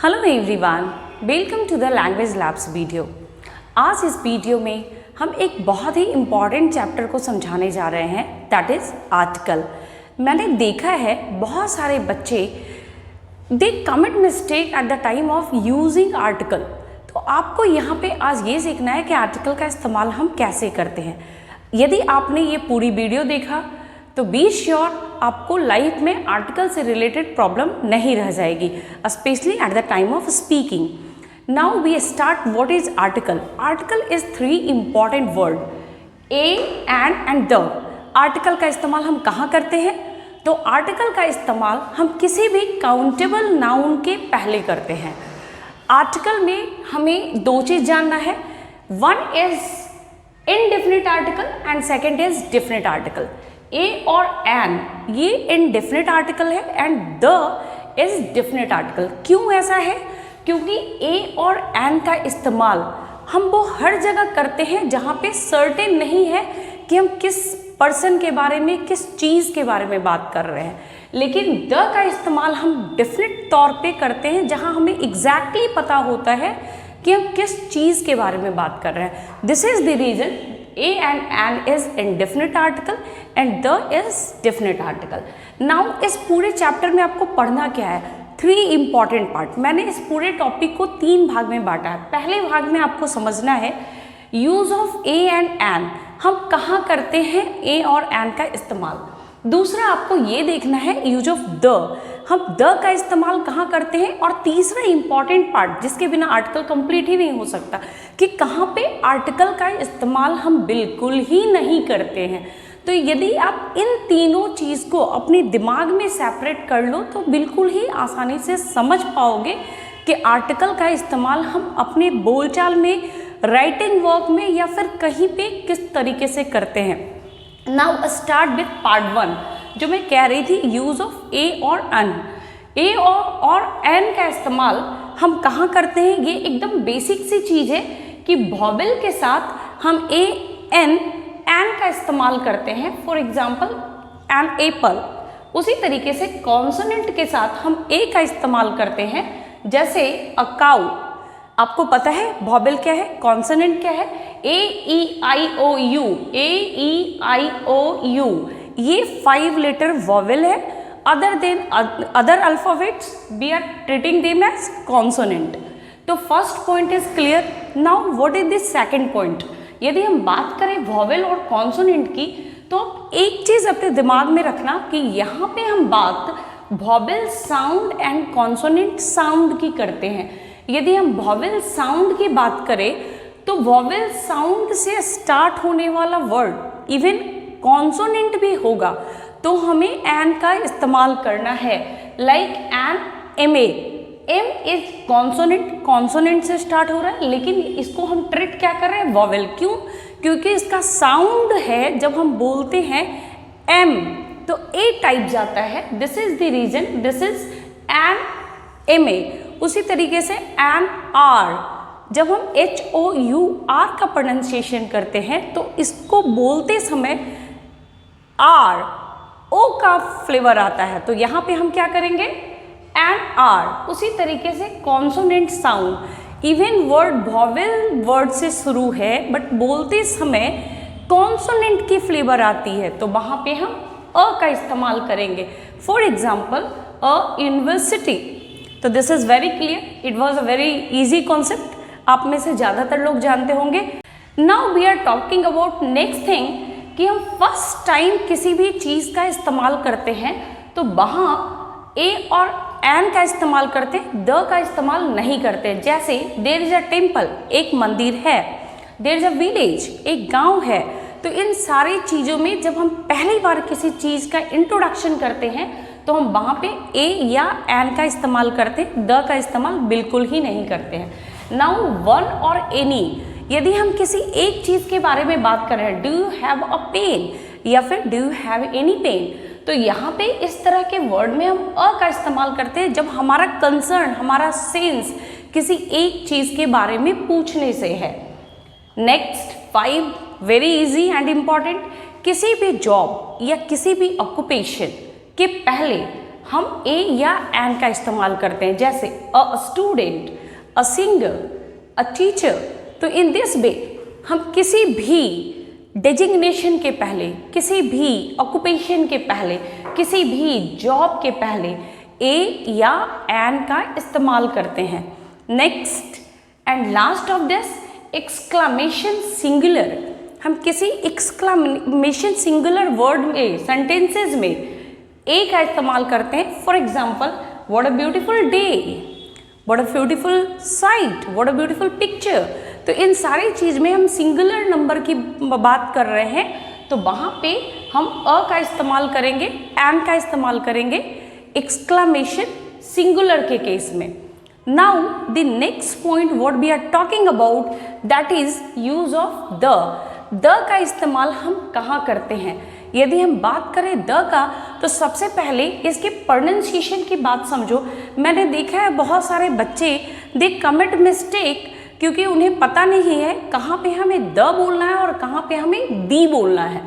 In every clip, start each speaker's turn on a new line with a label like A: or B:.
A: Hello everyone, welcome to the language labs video. आज इस video में हम एक बहुत ही इम्पॉर्टेंट चैप्टर को समझाने जा रहे हैं, दैट इज़ आर्टिकल। मैंने देखा है बहुत सारे बच्चे दे commit mistake eight the time of using article. तो आपको यहाँ पे आज ये सीखना है कि आर्टिकल का इस्तेमाल हम कैसे करते हैं। यदि आपने ये पूरी वीडियो देखा तो बी श्योर आपको लाइफ में आर्टिकल से रिलेटेड प्रॉब्लम नहीं रह जाएगी, specially at the time of speaking. Now we start what is article. Article is three important word, a, and the. Article का इस्तेमाल हम कहाँ करते हैं? तो आर्टिकल का इस्तेमाल हम किसी भी काउंटेबल नाउन के पहले करते हैं। आर्टिकल में हमें दो चीज़ जानना है, one is indefinite article and second is definite article. A और एन ये इनडेफिनिट आर्टिकल है and the is definite article. क्यों ऐसा है? क्योंकि ए और एन का इस्तेमाल हम वो हर जगह करते हैं जहाँ पे सर्टेन नहीं है कि हम किस पर्सन के बारे में, किस चीज़ के बारे में बात कर रहे हैं। लेकिन द का इस्तेमाल हम डेफिनिट तौर पे करते हैं जहाँ हमें एग्जैक्टली पता होता है कि हम किस चीज़ के बारे में बात कर रहे हैं। This is the reason A and an is indefinite article and the is definite article. Now इस पूरे चैप्टर में आपको पढ़ना क्या है? Three important part. मैंने इस पूरे टॉपिक को तीन भाग में बांटा है। पहले भाग में आपको समझना है use of a and an, हम कहाँ करते हैं ए और एन का इस्तेमाल। दूसरा आपको ये देखना है यूज ऑफ द, हम द का इस्तेमाल कहाँ करते हैं। और तीसरा इंपॉर्टेंट पार्ट जिसके बिना आर्टिकल कंप्लीट ही नहीं हो सकता, कि कहाँ पे आर्टिकल का इस्तेमाल हम बिल्कुल ही नहीं करते हैं। तो यदि आप इन तीनों चीज़ को अपने दिमाग में सेपरेट कर लो तो बिल्कुल ही आसानी से समझ पाओगे कि आर्टिकल का इस्तेमाल हम अपने बोलचाल में, राइटिंग वर्क में या फिर कहीं पे किस तरीके से करते हैं। Now start with part one, जो मैं कह रही थी यूज ऑफ ए और एन। ए और एन का इस्तेमाल हम कहाँ करते हैं? ये एकदम बेसिक सी चीज़ है कि वॉवेल के साथ हम ए एन का इस्तेमाल करते हैं। For example an apple. उसी तरीके से कॉन्सोनेंट के साथ हम ए का इस्तेमाल करते हैं, जैसे अ काउ। आपको पता है वॉवेल क्या है, कॉन्सोनेंट क्या है? ए ई आई ओ you, A E I O U, ये 5 लेटर वॉवेल है। Other than other alphabets we are treating them as consonant. तो first point is clear. Now what is this second point? यदि हम बात करें वॉवेल और कॉन्सोनेंट की, तो एक चीज अपने दिमाग में रखना कि यहाँ पे हम बात vowel sound and consonant sound की करते हैं। यदि हम वॉवेल साउंड की बात करें तो वॉवेल साउंड से स्टार्ट होने वाला वर्ड इवन कॉन्सोनेंट भी होगा तो हमें एन का इस्तेमाल करना है। Like an, M A, M is consonant, consonant से स्टार्ट हो रहा है, लेकिन इसको हम ट्रीट क्या कर रहे हैं? वॉवेल। क्यों? क्योंकि इसका साउंड है, जब हम बोलते हैं एम तो ए टाइप जाता है। This is the reason, this is an M A. उसी तरीके से एन आर, जब हम एच ओ यू आर का प्रोनाउंसिएशन करते हैं तो इसको बोलते समय आर ओ का फ्लेवर आता है, तो यहाँ पे हम क्या करेंगे? An R. उसी तरीके से consonant sound, even word vowel word से शुरू है बट बोलते समय कॉन्सोनेंट की फ्लेवर आती है, तो वहाँ पे हम अ का इस्तेमाल करेंगे। For example a university. तो this is very clear, it was a very easy concept, आप में से ज़्यादातर लोग जानते होंगे। Now we are talking about next thing कि हम फर्स्ट टाइम किसी भी चीज़ का इस्तेमाल करते हैं तो वहाँ ए और एन का इस्तेमाल करते हैं, द का इस्तेमाल नहीं करते। जैसे देयर इज अ टेम्पल, एक मंदिर है। देयर इज अ विलेज, एक गांव है। तो इन सारी चीज़ों में जब हम पहली बार किसी चीज़ का इंट्रोडक्शन करते हैं तो हम वहाँ पे ए या एन का इस्तेमाल करते हैं, द का इस्तेमाल बिल्कुल ही नहीं करते हैं। नाउ वन और एनी, यदि हम किसी एक चीज़ के बारे में बात कर रहे हैं, do you have a pen या फिर do you have any pen, तो यहाँ पे इस तरह के वर्ड में हम अ का इस्तेमाल करते हैं जब हमारा कंसर्न, हमारा सेंस किसी एक चीज़ के बारे में पूछने से है। Next 5 very easy and important, किसी भी जॉब या किसी भी ऑक्यूपेशन के पहले हम ए या एन का इस्तेमाल करते हैं, जैसे a student, a singer, a teacher. तो इन दिस वे हम किसी भी डेजिग्नेशन के पहले, किसी भी ऑक्यूपेशन के पहले, किसी भी जॉब के पहले ए या एन का इस्तेमाल करते हैं। Next and last of this, exclamation singular. हम किसी एक्सक्लामेशन सिंगुलर वर्ड में, सेंटेंसेस में ए का इस्तेमाल करते हैं। For example, what a beautiful day, what a beautiful sight, what a beautiful picture. तो इन सारी चीज़ में हम सिंगुलर नंबर की बात कर रहे हैं, तो वहाँ पे हम अ का इस्तेमाल करेंगे, एन का इस्तेमाल करेंगे एक्सक्लामेशन सिंगुलर के केस में। Now the next point what we are talking about, that is use of the का इस्तेमाल हम कहाँ करते हैं। यदि हम बात करें द का, तो सबसे पहले इसके प्रोनाउंसिएशन की बात समझो। मैंने देखा है बहुत सारे बच्चे दे कमिट मिस्टेक, क्योंकि उन्हें पता नहीं है कहाँ पे हमें द बोलना है और कहाँ पे हमें दी बोलना है।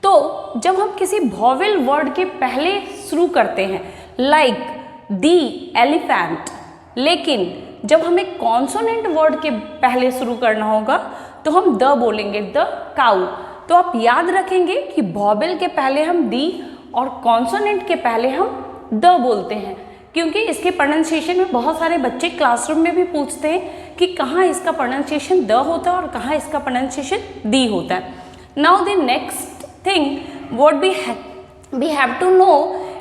A: तो जब हम किसी वॉवेल वर्ड के पहले शुरू करते हैं, लाइक दी एलिफेंट, लेकिन जब हमें कॉन्सोनेंट वर्ड के पहले शुरू करना होगा तो हम द बोलेंगे, द काऊ। तो आप याद रखेंगे कि वॉवेल के पहले हम दी और कॉन्सोनेंट के पहले हम द बोलते हैं, क्योंकि इसके प्रोनाउंसिएशन में बहुत सारे बच्चे क्लासरूम में भी पूछते हैं कि कहाँ इसका प्रोनाउंसिएशन द होता है और कहाँ इसका प्रोनाउंसिएशन दी होता है। Now the next thing what we have to know,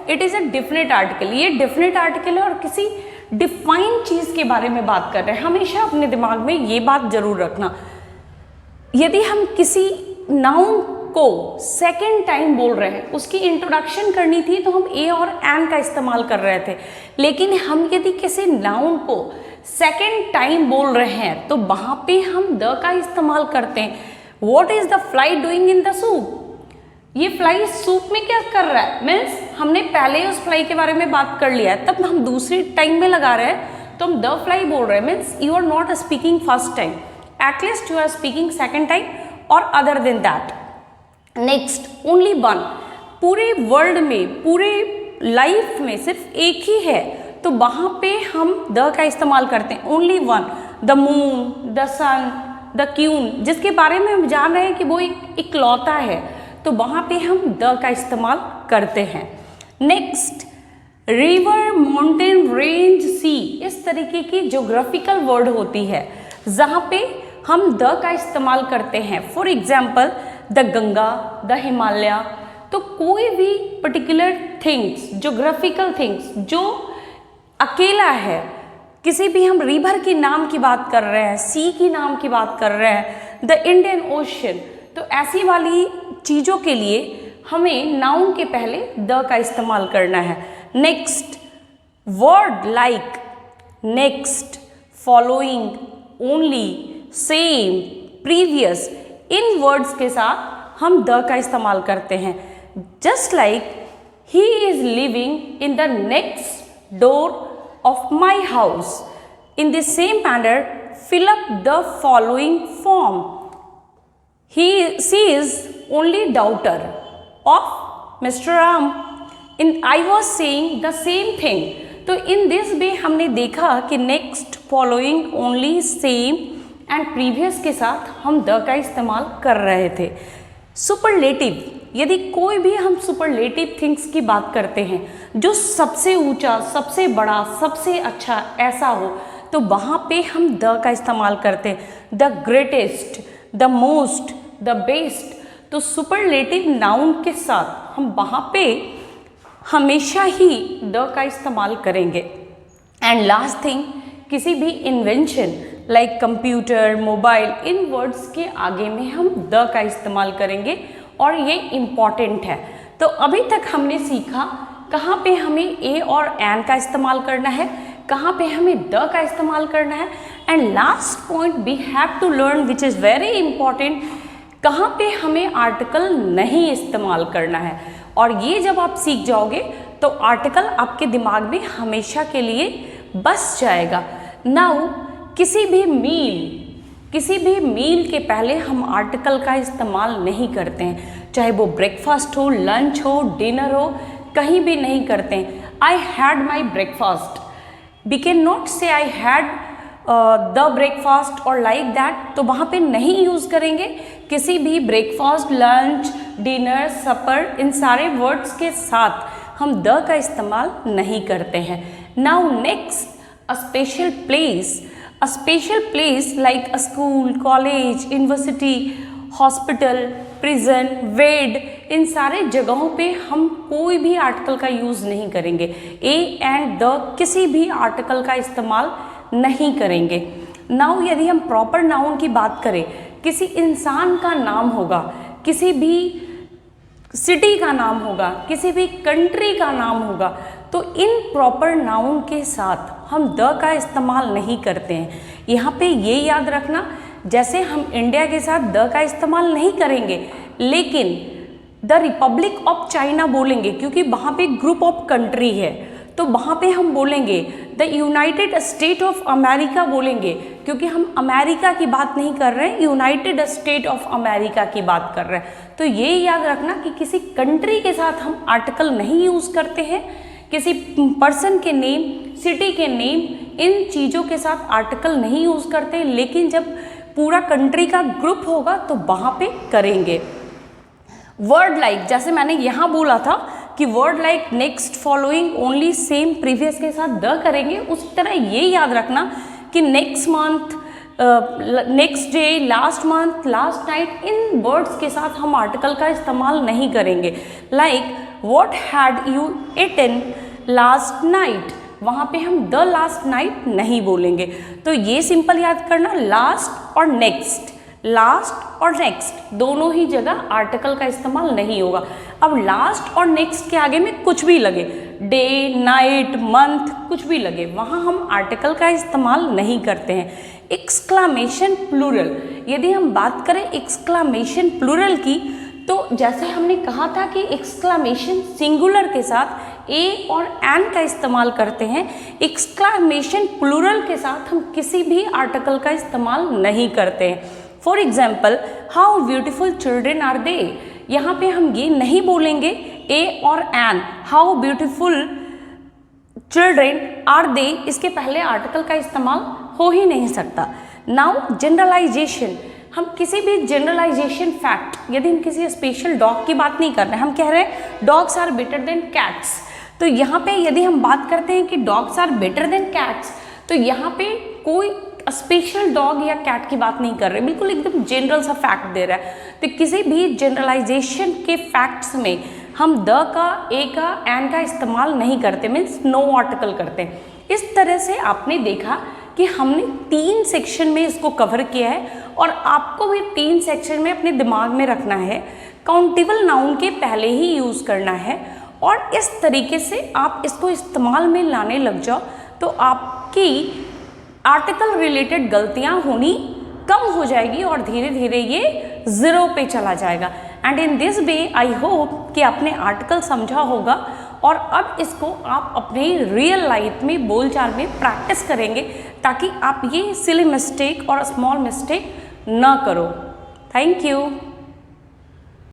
A: it is a definite article. ये डेफिनेट आर्टिकल है और किसी डिफाइंड चीज़ के बारे में बात कर रहे हैं। हमेशा अपने दिमाग में ये बात जरूर रखना, यदि हम किसी नाउन को सेकेंड टाइम बोल रहे हैं, उसकी इंट्रोडक्शन करनी थी तो हम ए और एन का इस्तेमाल कर रहे थे, लेकिन हम यदि किसी नाउन को सेकेंड टाइम बोल रहे हैं तो वहाँ पे हम द का इस्तेमाल करते हैं। What is the fly doing in the soup, ये फ्लाई सूप में क्या कर रहा है, मीन्स हमने पहले ही उस फ्लाई के बारे में बात कर लिया है, तब हम दूसरी टाइम में लगा रहे हैं तो हम द फ्लाई बोल रहे हैं। Means you are not speaking first time, at least you are speaking second time और other than that. Next, only one, पूरे वर्ल्ड में, पूरे लाइफ में सिर्फ एक ही है, तो वहाँ पे हम द का इस्तेमाल करते हैं। Only one, the moon, the sun, the queen, जिसके बारे में हम जान रहे हैं कि वो एक इकलौता है, तो वहाँ पे हम द का इस्तेमाल करते हैं। नेक्स्ट, रिवर, माउंटेन, रेंज, सी, इस तरीके की ज्योग्राफिकल वर्ड होती है जहाँ पे हम द का इस्तेमाल करते हैं। For example, the Ganga, the Himalaya. तो कोई भी पर्टिकुलर थिंग्स, ज्योग्राफिकल थिंग्स जो अकेला है, किसी भी हम रिवर की नाम की बात कर रहे हैं, सी की नाम की बात कर रहे हैं, द इंडियन ओशन, तो ऐसी वाली चीज़ों के लिए हमें नाउन के पहले द का इस्तेमाल करना है। Next, word like, next, following, only, same, previous, इन वर्ड्स के साथ हम द का इस्तेमाल करते हैं। Just like he is living in the next door of my house, in the same manner fill up the following form, she is only daughter of Mr. Ram, in I was saying the same thing। तो in this way हमने देखा कि next, following, only, same and previous के साथ हम the का इस्तेमाल कर रहे थे। सुपरलेटिव, यदि कोई भी हम सुपरलेटिव थिंग्स की बात करते हैं जो सबसे ऊंचा, सबसे बड़ा, सबसे अच्छा ऐसा हो, तो वहाँ पे हम द का इस्तेमाल करते हैं। The greatest, the most, the best. तो सुपरलेटिव नाउन के साथ हम वहाँ पे हमेशा ही द का इस्तेमाल करेंगे। एंड लास्ट थिंग, किसी भी इन्वेंशन लाइक कंप्यूटर, मोबाइल, इन वर्ड्स के आगे में हम द का इस्तेमाल करेंगे और ये इम्पॉर्टेंट है। तो अभी तक हमने सीखा कहाँ पे हमें ए और एन का इस्तेमाल करना है, कहाँ पे हमें द का इस्तेमाल करना है, and last point we have to learn which is very important, कहाँ पे हमें आर्टिकल नहीं इस्तेमाल करना है। और ये जब आप सीख जाओगे तो आर्टिकल आपके दिमाग में हमेशा के लिए बस जाएगा। नाउ किसी भी मील के पहले हम आर्टिकल का इस्तेमाल नहीं करते हैं, चाहे वो ब्रेकफास्ट हो, लंच हो, डिनर हो, कहीं भी नहीं करते हैं। I had my breakfast, we can not say I had the breakfast और लाइक दैट, तो वहाँ पे नहीं यूज़ करेंगे। किसी भी ब्रेकफास्ट, लंच, डिनर, सपर, इन सारे वर्ड्स के साथ हम द का इस्तेमाल नहीं करते हैं। Now next, a special place. A special place like a school, college, university, hospital, prison, वेड, इन सारे जगहों पे हम कोई भी आर्टिकल का यूज़ नहीं करेंगे। ए एंड द किसी भी आर्टिकल का इस्तेमाल नहीं करेंगे। नाउ यदि हम प्रॉपर नाउन की बात करें, किसी इंसान का नाम होगा, किसी भी सिटी का नाम होगा, किसी भी कंट्री का नाम होगा, तो इन प्रॉपर नाउन के साथ हम द का इस्तेमाल नहीं करते हैं। यहाँ पे ये याद रखना, जैसे हम इंडिया के साथ द का इस्तेमाल नहीं करेंगे, लेकिन द रिपब्लिक ऑफ चाइना बोलेंगे क्योंकि वहाँ पे ग्रुप ऑफ कंट्री है, तो वहाँ पे हम बोलेंगे the United state of America बोलेंगे क्योंकि हम अमेरिका की बात नहीं कर रहे हैं, यूनाइटेड स्टेट ऑफ अमेरिका की बात कर रहे हैं। तो ये याद रखना कि किसी कंट्री के साथ हम आर्टिकल नहीं यूज़ करते हैं, किसी पर्सन के नेम, सिटी के नेम, इन चीज़ों के साथ आर्टिकल नहीं यूज़ करते, लेकिन जब पूरा कंट्री का ग्रुप होगा तो वहाँ पे करेंगे। वर्ड लाइक, जैसे मैंने यहाँ बोला था कि word like next, following, only, same, previous के साथ द करेंगे, उस तरह ये याद रखना कि next month, next day, last month, last night, इन वर्ड्स के साथ हम आर्टिकल का इस्तेमाल नहीं करेंगे। Like what had you eaten last night, वहाँ पे हम द लास्ट नाइट नहीं बोलेंगे। तो ये सिंपल याद करना, लास्ट और नेक्स्ट, लास्ट और नेक्स्ट दोनों ही जगह आर्टिकल का इस्तेमाल नहीं होगा। अब लास्ट और नेक्स्ट के आगे में कुछ भी लगे, डे, नाइट, मंथ, कुछ भी लगे, वहाँ हम आर्टिकल का इस्तेमाल नहीं करते हैं। एक्सक्लामेशन प्लूरल, यदि हम बात करें एक्सक्लामेशन प्लूरल की, तो जैसे हमने कहा था कि एक्सक्लामेशन सिंगुलर के साथ ए और एन का इस्तेमाल करते हैं, एक्सक्लामेशन प्लूरल के साथ हम किसी भी आर्टिकल का इस्तेमाल नहीं करते हैं। For example, how beautiful children are they, यहाँ पे हम ये नहीं बोलेंगे ए और an, how beautiful children are they, इसके पहले आर्टिकल का इस्तेमाल हो ही नहीं सकता। नाउ जनरलाइजेशन, हम किसी भी जनरलाइजेशन फैक्ट, यदि हम किसी स्पेशल डॉग की बात नहीं कर रहे हैं, हम कह रहे हैं dogs are better than cats, तो यहाँ पे यदि हम बात करते हैं कि dogs are better than cats, तो यहाँ पे कोई स्पेशल डॉग या कैट की बात नहीं कर रहे, बिल्कुल एकदम जनरल सा फैक्ट दे रहा है। तो किसी भी जनरलाइजेशन के फैक्ट्स में हम द का, ए का, एन का इस्तेमाल नहीं करते, मीन्स नो आर्टिकल करते हैं। इस तरह से आपने देखा कि हमने 3 सेक्शन में इसको कवर किया है और आपको भी 3 सेक्शन में अपने दिमाग में रखना है। काउंटेबल नाउन के पहले ही यूज़ करना है और इस तरीके से आप इसको इस्तेमाल में लाने लग जाओ तो आपकी आर्टिकल रिलेटेड गलतियां होनी कम हो जाएगी और धीरे धीरे ये 0 पे चला जाएगा। And in this way I hope कि आपने आर्टिकल समझा होगा और अब इसको आप अपने रियल लाइफ में, बोलचाल में प्रैक्टिस करेंगे ताकि आप ये सिली मिस्टेक और स्मॉल मिस्टेक ना करो। Thank you.